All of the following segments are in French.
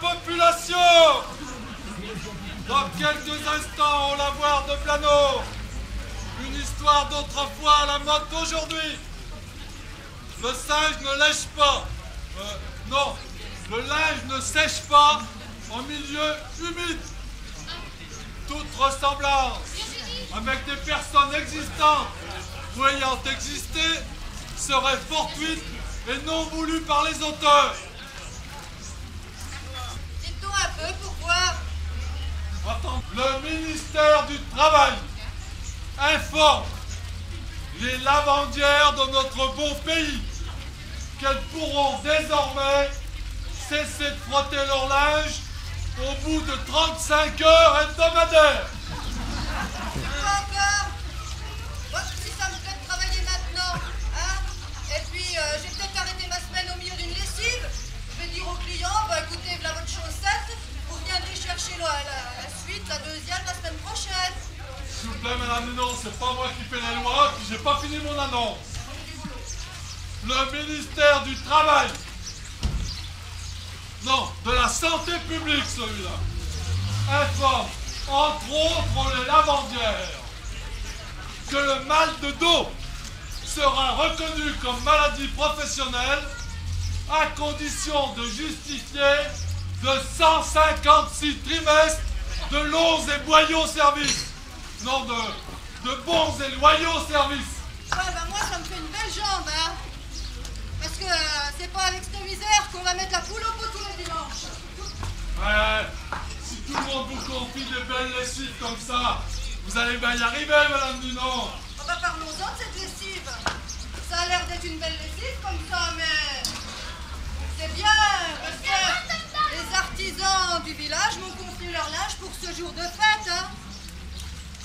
population. Dans quelques instants, on la voir de Plano. Une histoire d'autrefois à la mode d'aujourd'hui. Le singe ne lèche pas. Non, le linge ne sèche pas en milieu humide. Toute ressemblance avec des personnes existantes ou ayant existé serait fortuite et non voulue par les auteurs. Dites-nous un peu pourquoi. Attends. Le ministère du Travail informe les lavandières de notre beau pays qu'elles pourront désormais cesser de frotter leur linge au bout de 35 heures hebdomadaires. Pas encore. Moi, si ça me fait de travailler maintenant, hein. Et puis, j'ai peut-être arrêté ma semaine au milieu d'une lessive. Je vais dire aux clients, bah écoutez, voilà votre chaussette, vous reviendrez chercher la suite, la deuxième, la semaine prochaine. S'il vous plaît, madame, non, c'est pas moi qui fais la loi, puis j'ai pas fini mon annonce. Le ministère du Travail, non, de la Santé publique, celui-là, informe, entre autres les lavandières, que le mal de dos sera reconnu comme maladie professionnelle à condition de justifier de 156 trimestres de longs et loyaux services. Non, de bons et loyaux services. Ouais, bah moi, ça me fait une belle jambe, hein. Parce que c'est pas avec cette misère qu'on va mettre la poule au pot tous les dimanches. Ouais, si tout le monde vous confie des belles lessives comme ça, vous allez bien y arriver, madame Dunon. Ah bah parlons-en de cette lessive. Ça a l'air d'être une belle lessive comme ça, mais c'est bien, parce que les artisans du village m'ont confié leur linge pour ce jour de fête, hein.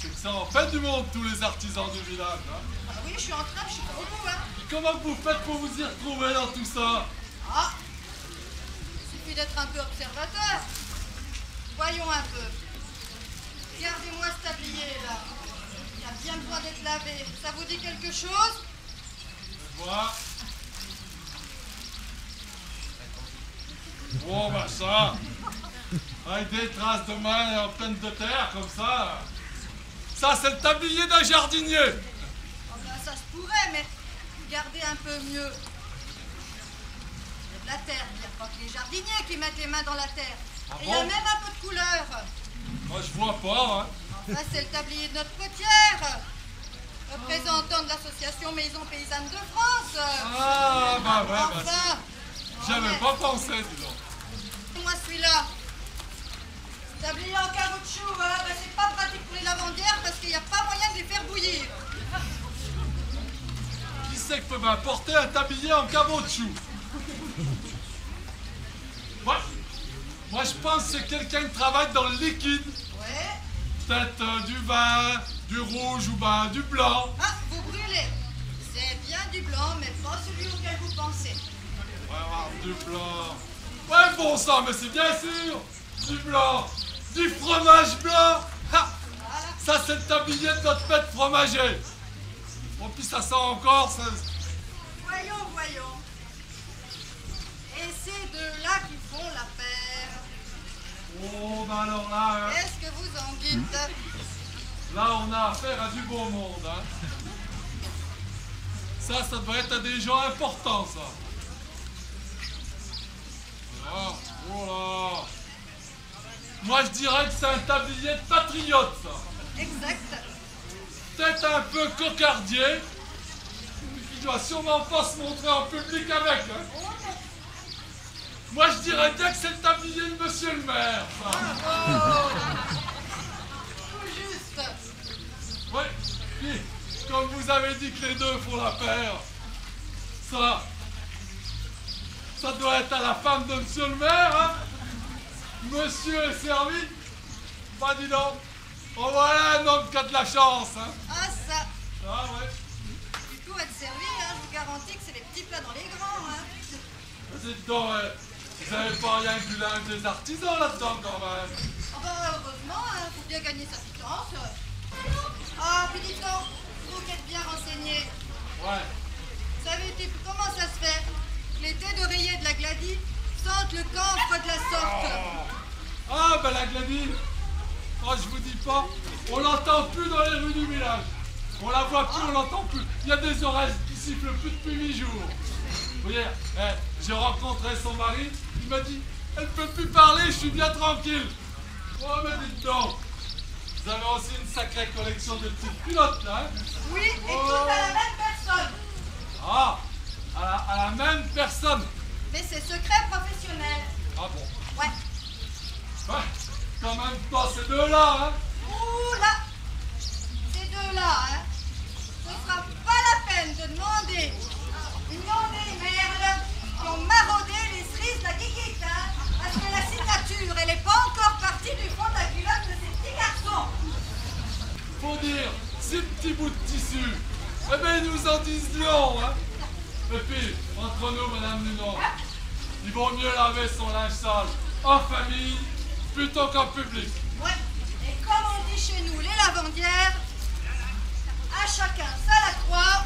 C'est que ça en fait du monde, tous les artisans du village, hein. Ah oui, je suis en train, je suis comme vous, hein. Et comment vous faites pour vous y retrouver dans tout ça? Ah, il suffit d'être un peu observateur. Voyons un peu. Regardez-moi ce tablier, là. Il a bien besoin d'être lavé. Ça vous dit quelque chose? Voilà. Oh, bah ça, avec des traces de main en pleine de terre, comme ça. Ça, c'est le tablier d'un jardinier. Oh ben, ça se pourrait, mais regardez un peu mieux. Il y a de la terre. Il n'y a pas que les jardiniers qui mettent les mains dans la terre. Ah Et il y a bon? même un peu de couleur. Moi, je vois pas, hein. Ça, c'est le tablier de notre potière, représentant de l'association Maison Paysanne de France. Ah, bah ouais, bah Enfin, j'avais pas pensé, dis donc. moi celui-là. Tablier en caoutchouc, hein, ben, c'est pas pratique pour les lavandières parce qu'il n'y a pas moyen de les faire bouillir. Qui c'est que peut m'apporter un tablier en caoutchouc? Moi, je pense que c'est quelqu'un qui travaille dans le liquide. Ouais. Peut-être du vin, du rouge ou ben du blanc. Ah, vous brûlez. C'est bien du blanc, mais pas celui auquel vous pensez. Ouais, du blanc. Ouais, bon sang, mais c'est bien sûr du blanc. Du fromage blanc. Ha! Voilà. Ça, c'est le tablier de notre fête fromager. Bon, puis ça sent encore, ça... Voyons, voyons. Et c'est deux-là qui font la paire. Oh, ben alors là, hein, Qu'est-ce que vous en dites? là, on a affaire à du beau monde, hein. Ça devrait être à des gens importants, ça. Ah, oh là. Moi, je dirais que c'est un tablier de patriote, ça. Exact. Peut-être un peu cocardier, qui doit sûrement pas se montrer en public avec, hein. Oh, non. Moi, je dirais bien que c'est le tablier de monsieur le maire, ça. Oh. Tout juste. Ouais, puis, comme vous avez dit que les deux font la paire, ça doit être à la femme de monsieur le maire, hein. Monsieur est servi. Bah, dis donc. Oh, voilà un homme qui a de la chance, hein. Ah, ça. Ah, ouais. Du coup, être servi, hein, je vous garantis que c'est les petits plats dans les grands, hein. Dites donc, vous avez pas rien que du linge des artisans là-dedans, quand même. Ah bah, heureusement, hein, faut bien gagner sa pitance. Ah, puis dites donc, vous qui êtes bien renseignés, Ouais. savez-vous comment ça se fait que les têtes d'oreiller de la Gladie sente le camphre de la sorte. Ah, ben la Gladys, oh, je vous dis pas, on l'entend plus dans les rues du village. On la voit plus, on l'entend plus. Il y a des orages qui sifflent plus depuis 8 jours. Vous voyez, j'ai rencontré son mari, il m'a dit, elle peut plus parler, je suis bien tranquille. Oh, mais dites donc, vous avez aussi une sacrée collection de petites culottes là, hein? Oui, et toutes à la même personne. Ah, à la même personne. Mais c'est secret professionnel. Ah bon? Ouais. Ouais, quand même pas ces deux-là, hein? Ouh là, ces deux-là, hein. Ce sera pas la peine de demander une nom des merdes qui ont maraudé les cerises de la guiguite, hein. Parce que la signature, elle est pas encore partie du fond de la culotte de ces petits garçons. Faut dire, ces petits bouts de tissu, eh ben ils nous en disent long, hein. Et puis, entre nous, Madame Lunon, il vaut mieux laver son linge sale en famille plutôt qu'en public. Ouais, et comme on dit chez nous, les lavandières, à chacun ça la croix,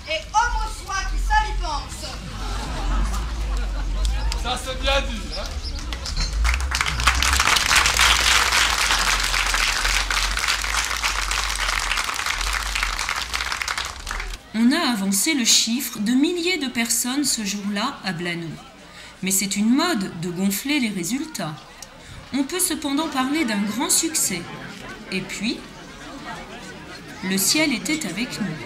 et homme au soi qui ça y pense. Ça c'est bien dit, hein. On a avancé le chiffre de milliers de personnes ce jour-là à Blaneau. Mais c'est une mode de gonfler les résultats. On peut cependant parler d'un grand succès. Et puis, le ciel était avec nous.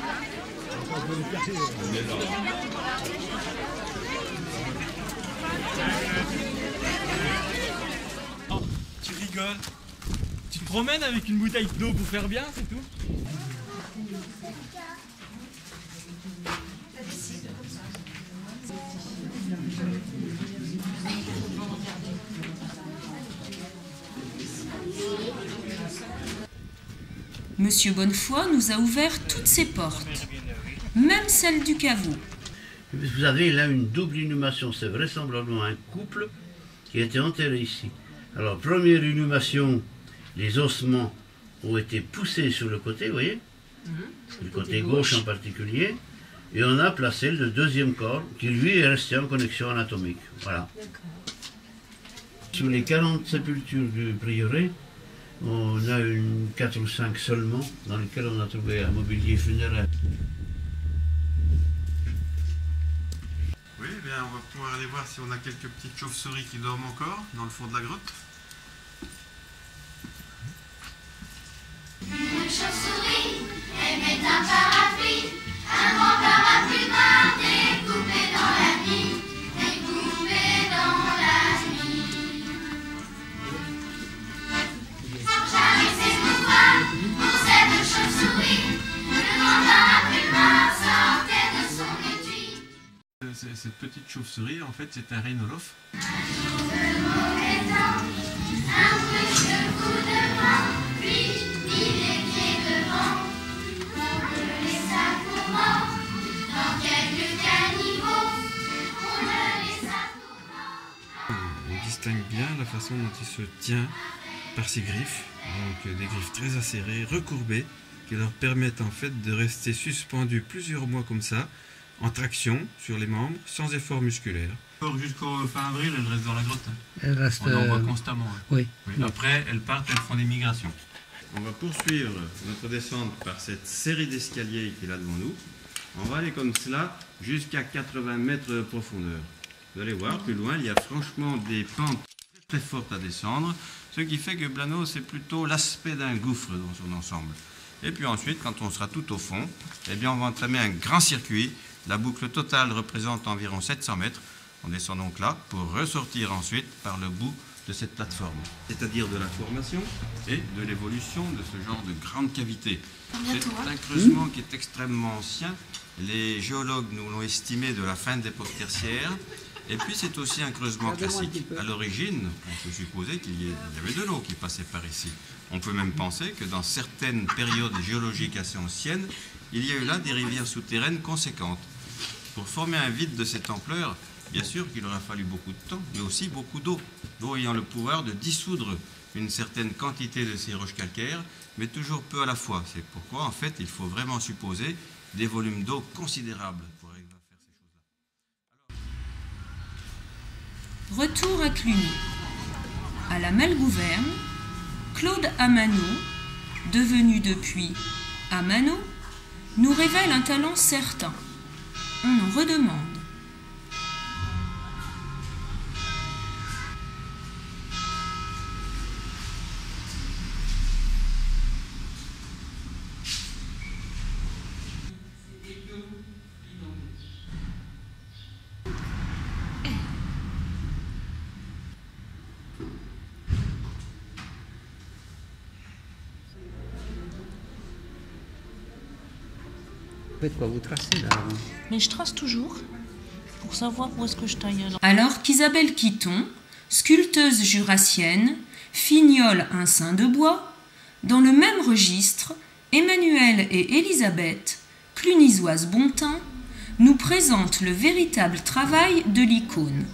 Oh, tu rigoles? Tu te promènes avec une bouteille d'eau pour faire bien, c'est tout? Monsieur Bonnefoy nous a ouvert toutes ses portes, même celle du caveau. Vous avez là une double inhumation, c'est vraisemblablement un couple qui a été enterré ici. Alors, première inhumation, les ossements ont été poussés sur le côté, vous voyez, le côté gauche en particulier, et on a placé le deuxième corps qui lui est resté en connexion anatomique. Voilà. Sur les 40 sépultures du prieuré, on a 4 ou 5 seulement dans lesquelles on a trouvé un mobilier funéraire. Oui, eh bien, on va pouvoir aller voir si on a quelques petites chauves-souris qui dorment encore dans le fond de la grotte. Une chauve-souris aimait un parapluie, un grand parapluie noir découpé dans la nuit, découpé dans la nuit. Sans jamais s'émouvoir pour cette chauve-souris, le grand parapluie noir sortait de son étui. Cette petite chauve-souris, en fait, c'est un rhinolophe. Un jour de mauvais temps, un brusque coup de vent, puis mit les pieds devant. On le laissa pour mort, dans quelques caniveaux. On le laissa pour mort. On distingue bien la façon dont il se tient par ses griffes, donc des griffes très acérées, recourbées, qui leur permettent en fait de rester suspendus plusieurs mois comme ça, en traction sur les membres, sans effort musculaire. Jusqu'au fin avril, elles restent dans la grotte. Elle reste, On en voit constamment. oui. Après, elles partent, elles font des migrations. On va poursuivre notre descente par cette série d'escaliers qu'il a devant nous. On va aller comme cela jusqu'à 80 mètres de profondeur. Vous allez voir, plus loin, il y a franchement des pentes très fortes à descendre, ce qui fait que Blaneau, c'est plutôt l'aspect d'un gouffre dans son ensemble. Et puis ensuite, quand on sera tout au fond, eh bien, on va entamer un grand circuit. La boucle totale représente environ 700 mètres. On descend donc là pour ressortir ensuite par le bout de cette plateforme, c'est-à-dire de la formation et de l'évolution de ce genre de grande cavité. C'est un creusement qui est extrêmement ancien. Les géologues nous l'ont estimé de la fin de l'époque tertiaire. Et puis c'est aussi un creusement classique. À l'origine, on peut supposer qu'il y avait de l'eau qui passait par ici. On peut même penser que dans certaines périodes géologiques assez anciennes, il y a eu là des rivières souterraines conséquentes. Pour former un vide de cette ampleur, bien sûr qu'il aura fallu beaucoup de temps, mais aussi beaucoup d'eau. L'eau ayant le pouvoir de dissoudre une certaine quantité de ces roches calcaires, mais toujours peu à la fois. C'est pourquoi, en fait, il faut vraiment supposer des volumes d'eau considérables pour arriver à faire ces choses-là. Retour à Cluny. À la Malgouverne, Claude Amano, devenu depuis Amano, nous révèle un talent certain. On en redemande. Faites quoi, vous tracez là? Mais je trace toujours pour savoir où est-ce que je taille. Alors qu'Isabelle Quiton, sculpteuse jurassienne, fignole un sein de bois, dans le même registre, Emmanuelle et Elisabeth, clunisoises bon teint, nous présentent le véritable travail de l'icône.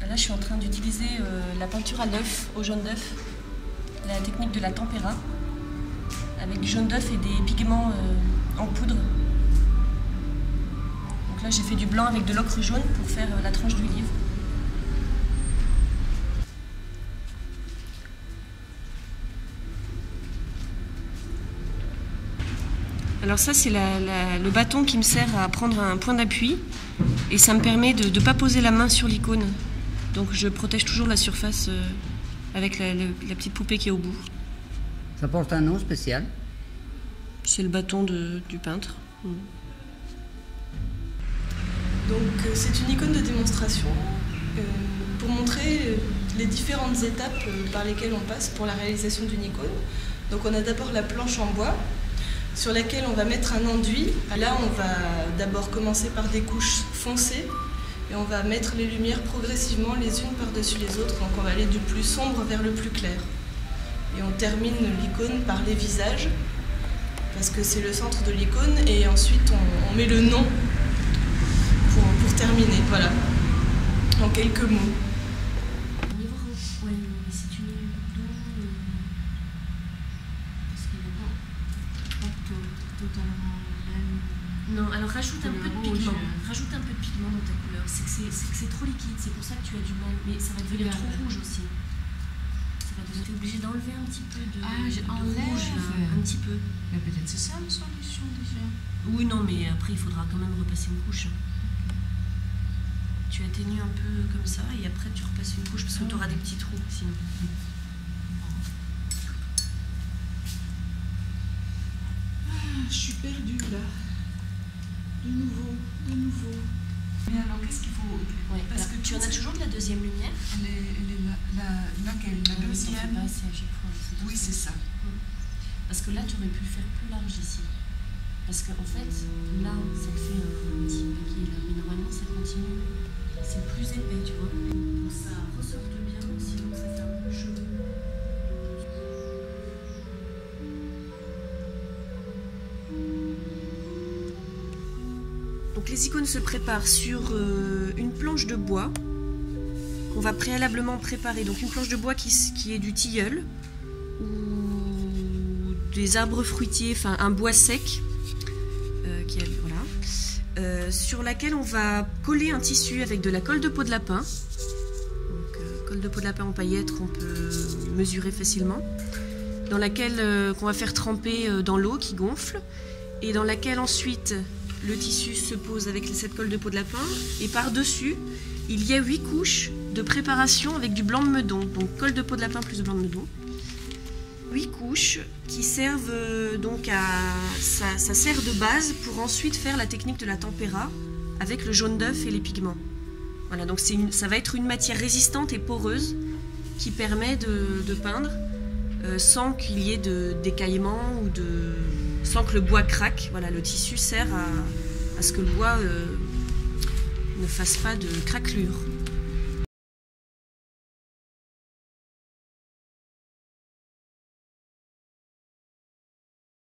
Là, je suis en train d'utiliser la peinture à l'œuf, au jaune d'œuf, la technique de la tempéra, avec du jaune d'œuf et des pigments en poudre. Donc là, j'ai fait du blanc avec de l'ocre jaune pour faire la tranche du livre. Alors ça, c'est le bâton qui me sert à prendre un point d'appui et ça me permet de ne pas poser la main sur l'icône. Donc je protège toujours la surface avec la petite poupée qui est au bout. Ça porte un nom spécial? C'est le bâton du peintre. Donc c'est une icône de démonstration pour montrer les différentes étapes par lesquelles on passe pour la réalisation d'une icône. Donc on a d'abord la planche en bois sur laquelle on va mettre un enduit. Là on va d'abord commencer par des couches foncées et on va mettre les lumières progressivement les unes par-dessus les autres. Donc on va aller du plus sombre vers le plus clair. Et on termine l'icône par les visages, parce que c'est le centre de l'icône, et ensuite on met le nom pour terminer, voilà, en quelques mots. Au niveau, ouais, si tu mets d'eau, parce qu'il n'est pas totalement même. Non, alors rajoute un peu de pigment, rajoute un peu de pigment dans ta couleur, c'est que c'est trop liquide, c'est pour ça que tu as du mal, mais ça va devenir trop rouge aussi. Tu es obligé d'enlever un petit peu de rouge, là, un petit peu. Mais peut-être c'est ça la solution déjà. Oui, non, mais après il faudra quand même repasser une couche. Tu atténues un peu comme ça et après tu repasses une couche parce que tu auras des petits trous sinon. Je suis perdue là. De nouveau. Mais alors qu'est-ce qu'il faut? Ouais, parce que tu en as toujours de la deuxième lumière. Laquelle? La deuxième? Pas assez à chaque fois. Oui, c'est ça. Parce que là, tu aurais pu le faire plus large ici. Parce qu'en fait, là, ça te fait un petit paquet là, mais normalement, ça continue. C'est plus épais, tu vois. Pour que ça ressorte bien, sinon ça fait un peu chaud. Donc les icônes se préparent sur une planche de bois qu'on va préalablement préparer. Donc une planche de bois qui est du tilleul ou des arbres fruitiers, enfin un bois sec, sur laquelle on va coller un tissu avec de la colle de peau de lapin. Donc colle de peau de lapin en paillettes qu'on peut mesurer facilement, dans laquelle qu'on va faire tremper dans l'eau qui gonfle et dans laquelle ensuite le tissu se pose avec cette colle de peau de lapin et par-dessus, il y a 8 couches de préparation avec du blanc de meudon. Donc colle de peau de lapin plus blanc de meudon. 8 couches qui servent donc à... Ça sert de base pour ensuite faire la technique de la tempéra avec le jaune d'œuf et les pigments. Voilà, donc ça va être une matière résistante et poreuse qui permet de peindre sans qu'il y ait d'écaillement ou sans que le bois craque. Voilà, le tissu sert à ce que le bois ne fasse pas de craquelure.